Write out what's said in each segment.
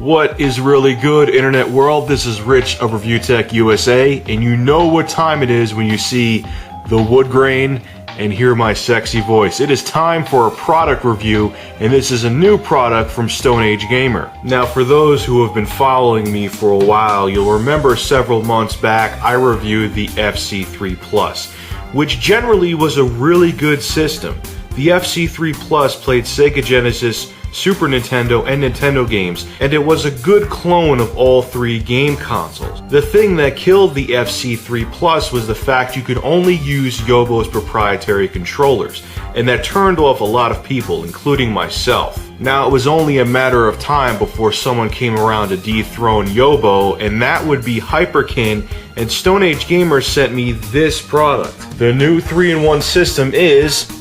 What is really good, internet world? This is Rich of ReviewTechUSA, and you know what time it is when you see the wood grain and hear my sexy voice. It is time for a product review, and this is a new product from Stone Age Gamer. Now, for those who have been following me for a while, you'll remember several months back I reviewed the FC3 Plus, which generally was a really good system. The FC3 Plus played Sega Genesis, Super Nintendo, and Nintendo games, and it was a good clone of all three game consoles. The thing that killed the FC3 Plus was the fact you could only use Yobo's proprietary controllers, and that turned off a lot of people, including myself. Now, it was only a matter of time before someone came around to dethrone Yobo, and that would be Hyperkin, and Stone Age Gamer sent me this product. The new 3-in-1 system is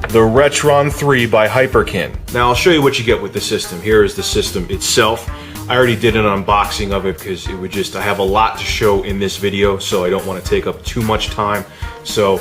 the RetroN 3 by Hyperkin. Now I'll show you what you get with the system. Here is the system itself. I already did an unboxing of it because it would just, I have a lot to show in this video, so I don't want to take up too much time. So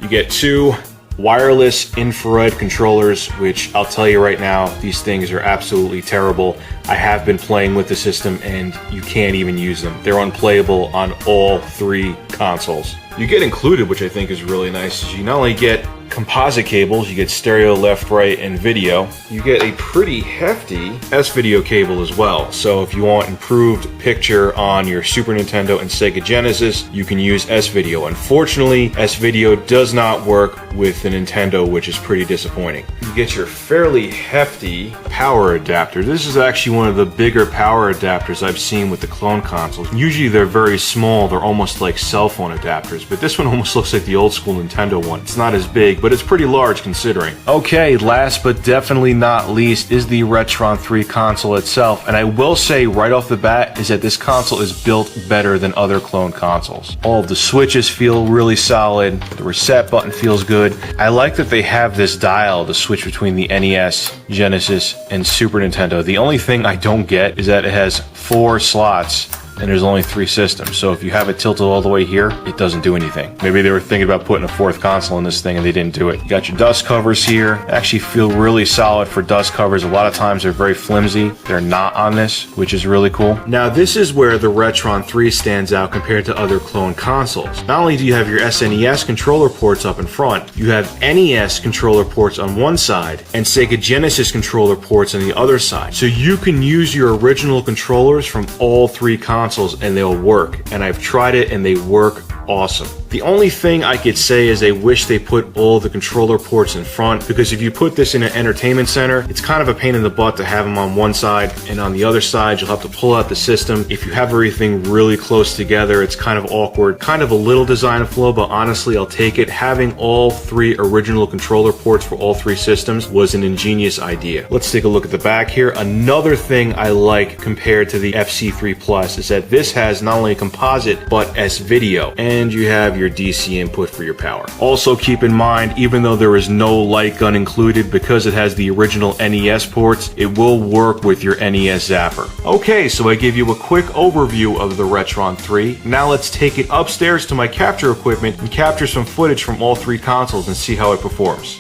you get two wireless infrared controllers, which I'll tell you right now, these things are absolutely terrible. I have been playing with the system and you can't even use them. They're unplayable on all three consoles. You get included, which I think is really nice, is you not only get composite cables, you get stereo, left, right, and video. You get a pretty hefty S-video cable as well. So if you want improved picture on your Super Nintendo and Sega Genesis, you can use S-video. Unfortunately, S-video does not work with the Nintendo, which is pretty disappointing. You get your fairly hefty power adapter. This is actually one of the bigger power adapters I've seen with the clone consoles. Usually they're very small, they're almost like cell phone adapters, but this one almost looks like the old school Nintendo one. It's not as big, but it's pretty large considering. Okay, last but definitely not least is the RetroN 3 console itself, and I will say right off the bat is that this console is built better than other clone consoles. All of the switches feel really solid, the reset button feels good. I like that they have this dial to switch between the NES, Genesis, and Super Nintendo. The only thing I don't get is that it has 4 slots and there's only 3 systems, so if you have it tilted all the way here, it doesn't do anything. Maybe they were thinking about putting a 4th console in this thing and they didn't do it. You got your dust covers here. Actually feel really solid for dust covers. A lot of times they're very flimsy. They're not on this, which is really cool. Now this is where the RetroN 3 stands out compared to other clone consoles. Not only do you have your SNES controller ports up in front, you have NES controller ports on one side and Sega Genesis controller ports on the other side. So you can use your original controllers from all 3 consoles and they'll work, and I've tried it and they work awesome. The only thing I could say is I wish they put all the controller ports in front, because if you put this in an entertainment center, it's kind of a pain in the butt to have them on one side, and on the other side you'll have to pull out the system. If you have everything really close together, it's kind of awkward, kind of a little design flaw, but honestly I'll take it. Having all 3 original controller ports for all 3 systems was an ingenious idea. Let's take a look at the back here. Another thing I like compared to the FC3 Plus is that this has not only a composite but S-video, and you have your DC input for your power. Also keep in mind, even though there is no light gun included, because it has the original NES ports, it will work with your NES zapper. Okay, so I gave you a quick overview of the RetroN 3. Now let's take it upstairs to my capture equipment and capture some footage from all 3 consoles and see how it performs.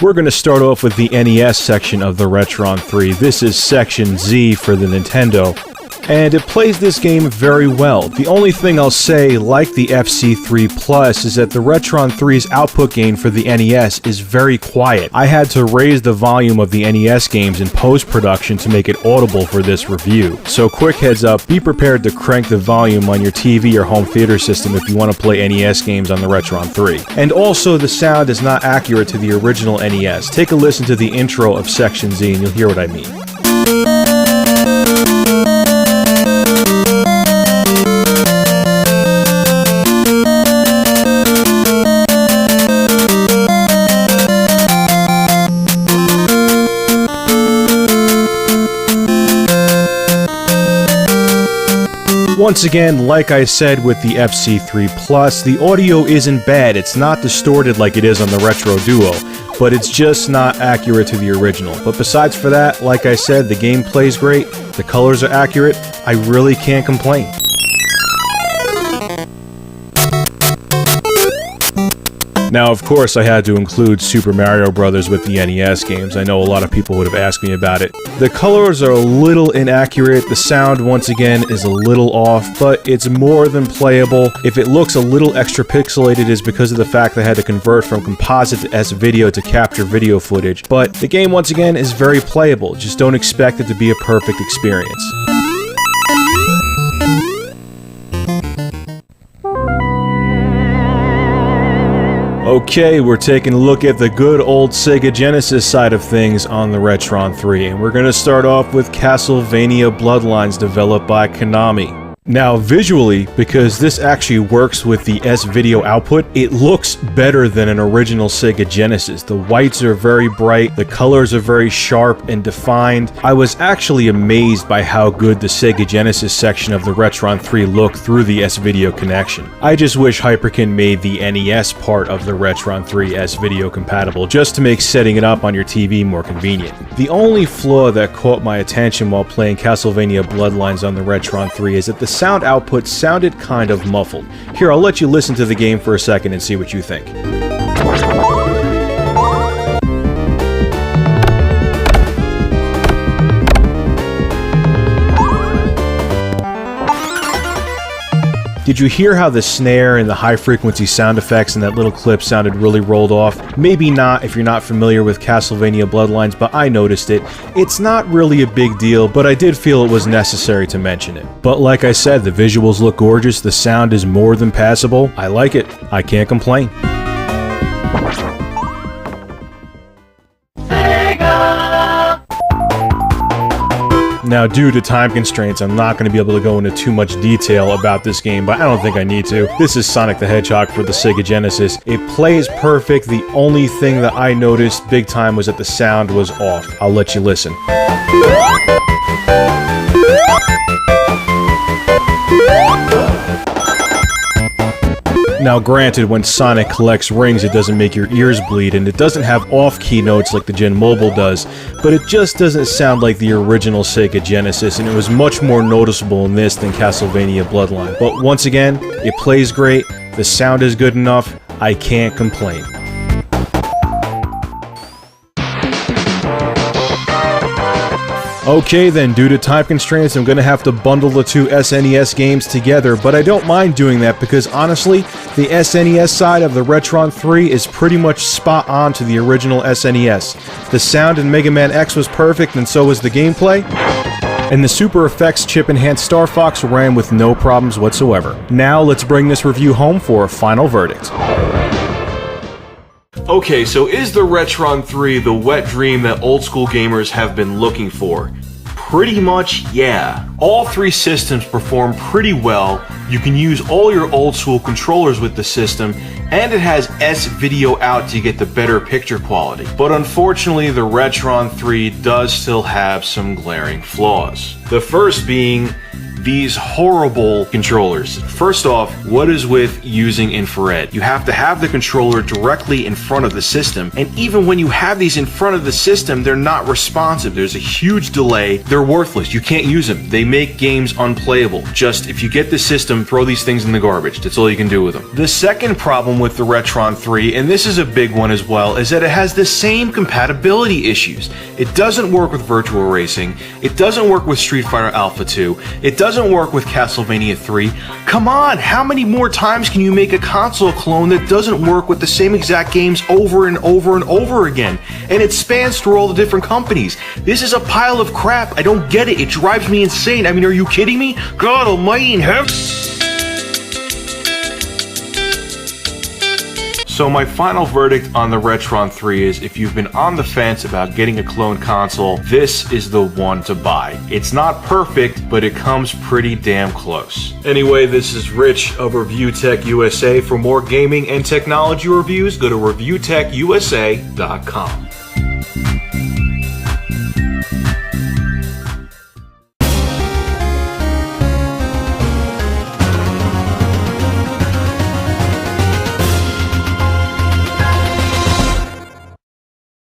We're going to start off with the NES section of the RetroN 3. This is Section Z for the Nintendo, and it plays this game very well. The only thing I'll say, like the FC3 Plus, is that the RetroN 3's output gain for the NES is very quiet. I had to raise the volume of the NES games in post-production to make it audible for this review. So quick heads up, be prepared to crank the volume on your TV or home theater system if you want to play NES games on the RetroN 3. And also, the sound is not accurate to the original NES. Take a listen to the intro of Section Z and you'll hear what I mean. Once again, like I said with the FC3 Plus, the audio isn't bad. It's not distorted like it is on the Retro Duo, but it's just not accurate to the original. But besides for that, like I said, the game plays great, the colors are accurate, I really can't complain. Now, of course, I had to include Super Mario Bros. With the NES games. I know a lot of people would have asked me about it. The colors are a little inaccurate, the sound, once again, is a little off, but it's more than playable. If it looks a little extra pixelated, it's because of the fact that I had to convert from composite to S-video to capture video footage, but the game, once again, is very playable. Just don't expect it to be a perfect experience. Okay, we're taking a look at the good old Sega Genesis side of things on the RetroN 3, and we're going to start off with Castlevania Bloodlines, developed by Konami. Now, visually, because this actually works with the S-video output, it looks better than an original Sega Genesis. The whites are very bright, the colors are very sharp and defined. I was actually amazed by how good the Sega Genesis section of the RetroN 3 looked through the S-video connection. I just wish Hyperkin made the NES part of the RetroN 3 S-video compatible, just to make setting it up on your TV more convenient. The only flaw that caught my attention while playing Castlevania Bloodlines on the RetroN 3 is that the sound output sounded kind of muffled. Here, I'll let you listen to the game for a second and see what you think. Did you hear how the snare and the high-frequency sound effects in that little clip sounded really rolled off? Maybe not if you're not familiar with Castlevania Bloodlines, but I noticed it. It's not really a big deal, but I did feel it was necessary to mention it. But like I said, the visuals look gorgeous, the sound is more than passable. I like it. I can't complain. Now, due to time constraints, I'm not going to be able to go into too much detail about this game, but I don't think I need to. This is Sonic the Hedgehog for the Sega Genesis. It plays perfect. The only thing that I noticed big time was that the sound was off. I'll let you listen. Now granted, when Sonic collects rings, it doesn't make your ears bleed, and it doesn't have off-key notes like the Gen Mobile does, but it just doesn't sound like the original Sega Genesis, and it was much more noticeable in this than Castlevania Bloodline. But once again, it plays great, the sound is good enough, I can't complain. Okay then, due to time constraints, I'm gonna have to bundle the two SNES games together, but I don't mind doing that because honestly, the SNES side of the RetroN 3 is pretty much spot on to the original SNES. The sound in Mega Man X was perfect, and so was the gameplay. And the Super Effects chip-enhanced Star Fox ran with no problems whatsoever. Now let's bring this review home for a final verdict. Okay, so is the RetroN 3 the wet dream that old school gamers have been looking for? Pretty much, yeah. All three systems perform pretty well, you can use all your old school controllers with the system, and it has S-video out to get the better picture quality. But unfortunately, the RetroN 3 does still have some glaring flaws. The first being these horrible controllers. First off, what is with using infrared? You have to have the controller directly in front of the system, and even when you have these in front of the system, they're not responsive. There's a huge delay. They're worthless. You can't use them. They make games unplayable. Just, if you get the system, throw these things in the garbage. That's all you can do with them. The second problem with the RetroN 3, and this is a big one as well, is that it has the same compatibility issues. It doesn't work with Virtual Racing. It doesn't work with Street Fighter Alpha 2. It doesn't work with Castlevania 3. Come on, how many more times can you make a console clone that doesn't work with the same exact games over and over and over again? And it spans through all the different companies. This is a pile of crap. I don't get it. It drives me insane. I mean, are you kidding me? God almighty in heaven. So my final verdict on the RetroN 3 is, if you've been on the fence about getting a clone console, this is the one to buy. It's not perfect, but it comes pretty damn close. Anyway, this is Rich of ReviewTechUSA. For more gaming and technology reviews, go to ReviewTechUSA.com.